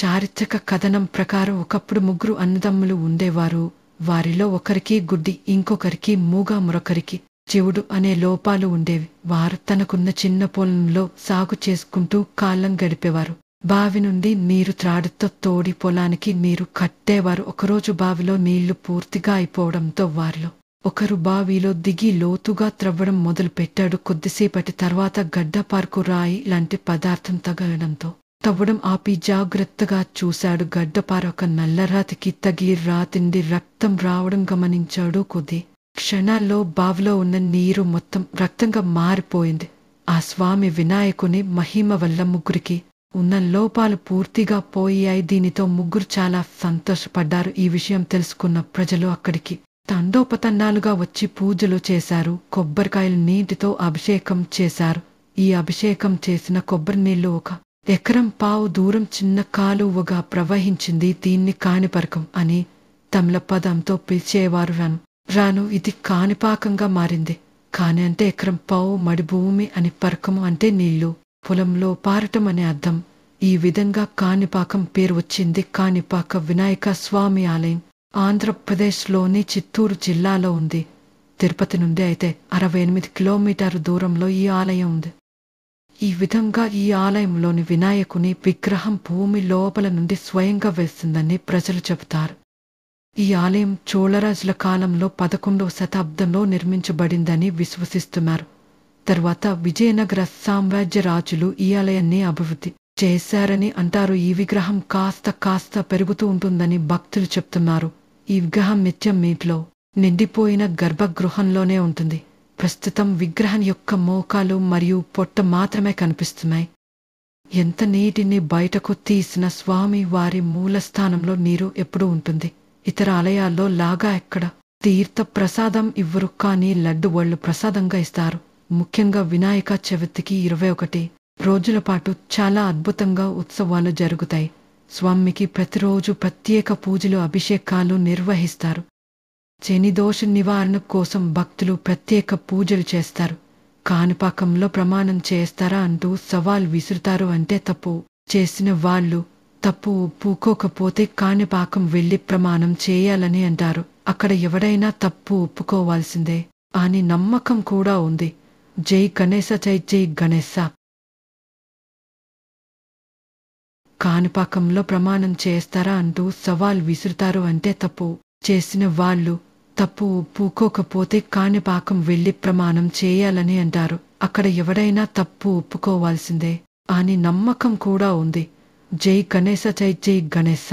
చారిత్రక కథనం ప్రకారం ఒకప్పుడు ముగ్గురు అన్నదమ్ములు ఉండేవారు. వారిలో ఒకరికి గుడ్డి, ఇంకొకరికి మూగ, మరొకరికి చెవుడు అనే లోపాలు ఉండేవి. వారు తనకున్న చిన్న పొలంలో సాగు చేసుకుంటూ కాలం గడిపేవారు. బావి నుండి నీరు త్రాడుతో తోడి పొలానికి నీరు కట్టేవారు. ఒకరోజు బావిలో నీళ్లు పూర్తిగా అయిపోవడంతో వారిలో ఒకరు బావిలో దిగి లోతుగా త్రవ్వడం మొదలుపెట్టాడు. కొద్దిసేపటి తర్వాత గడ్డపారకు రాయి లాంటి పదార్థం తగలడంతో తవ్వడం ఆపి జాగ్రత్తగా చూశాడు. గడ్డపార ఒక నల్లరాతికి తగిలి రాతిండి రక్తం రావడం గమనించాడు. కొద్ది క్షణాల్లో బావిలో ఉన్న నీరు మొత్తం రక్తంగా మారిపోయింది. ఆ స్వామి వినాయకుని మహిమ వల్ల ముగ్గురికి ఉన్న లోపాలు పూర్తిగా పోయాయి. దీనితో ముగ్గురు చాలా సంతోషపడ్డారు. ఈ విషయం తెలుసుకున్న ప్రజలు అక్కడికి తండోపతండాలుగా వచ్చి పూజలు చేశారు. కొబ్బరికాయలు నీటితో అభిషేకం చేశారు. ఈ అభిషేకం చేసిన కొబ్బరి నీళ్లు 1.5 ఎకరం దూరం చిన్న కాలువగా ప్రవహించింది. దీన్ని కాణిపరకం అని తమిళ పదంతో పిలిచేవారు. రాను ఇది కాణిపాకంగా మారింది. కాని అంటే 1.5 ఎకరం మడి భూమి అని, పరకము అంటే నీళ్లు పొలంలో పారటం అనే అర్థం. ఈ విధంగా కాణిపాకం పేరు వచ్చింది. కాణిపాక వినాయక స్వామి ఆలయం ఆంధ్రప్రదేశ్లోని చిత్తూరు జిల్లాలో ఉంది. తిరుపతి నుండి అయితే 68 కిలోమీటర్ల దూరంలో ఈ ఆలయం ఉంది. ఈ విధంగా ఈ ఆలయంలోని వినాయకుని విగ్రహం భూమి లోపల నుండి స్వయంగా వేస్తుందని ప్రజలు చెబుతారు. ఈ ఆలయం చోళరాజుల కాలంలో 11వ శతాబ్దంలో నిర్మించబడిందని విశ్వసిస్తున్నారు. తర్వాత విజయనగర సామ్రాజ్య రాజులు ఈ ఆలయాన్ని అభివృద్ధి చేశారని అంటారు. ఈ విగ్రహం కాస్త పెరుగుతూ ఉంటుందని భక్తులు చెప్తున్నారు. ఈ విగ్రహం నిత్యం నీటిలో నిండిపోయిన గర్భగృహంలోనే ఉంటుంది. ప్రస్తుతం విగ్రహం యొక్క మోకాలు మరియు పొట్ట మాత్రమే కనిపిస్తున్నాయి. ఎంత నీటిని బయటకు తీసిన స్వామి వారి మూల స్థానంలో నీరు ఎప్పుడూ ఉంటుంది. ఇతర ఆలయాల్లో లాగా ఎక్కడ తీర్థ ప్రసాదం ఇవ్వరు, కానీ లడ్డు వాళ్ళు ప్రసాదంగా ఇస్తారు. ముఖ్యంగా వినాయక చవితికి 21 రోజుల పాటు చాలా అద్భుతంగా ఉత్సవాలు జరుగుతాయి. స్వామికి ప్రతిరోజు ప్రత్యేక పూజలు, అభిషేకాలు నిర్వహిస్తారు. శని దోష నివారణ కోసం భక్తులు ప్రత్యేక పూజలు చేస్తారు. కాణిపాకంలో ప్రమాణం చేస్తారా అంటూ సవాల్ విసురుతారు. అంటే తప్పు చేసిన వాళ్ళు తప్పు ఒప్పుకోకపోతే కాణిపాకం వెళ్లి ప్రమాణం చేయాలని అంటారు. అక్కడ ఎవరైనా తప్పు ఒప్పుకోవాల్సిందే అని నమ్మకం కూడా ఉంది. జై గణేశ, జై జై గణేశ. కాణిపాకంలో ప్రమాణం చేస్తారా అంటూ సవాల్ విసురుతారు. అంటే తప్పు చేసిన వాళ్ళు తప్పు ఒప్పుకోకపోతే కాణిపాకం వెళ్లి ప్రమాణం చేయాలని అంటారు. అక్కడ ఎవరైనా తప్పు ఒప్పుకోవాల్సిందే అని నమ్మకం కూడా ఉంది. జై గణేశ, జై జై గణేశ.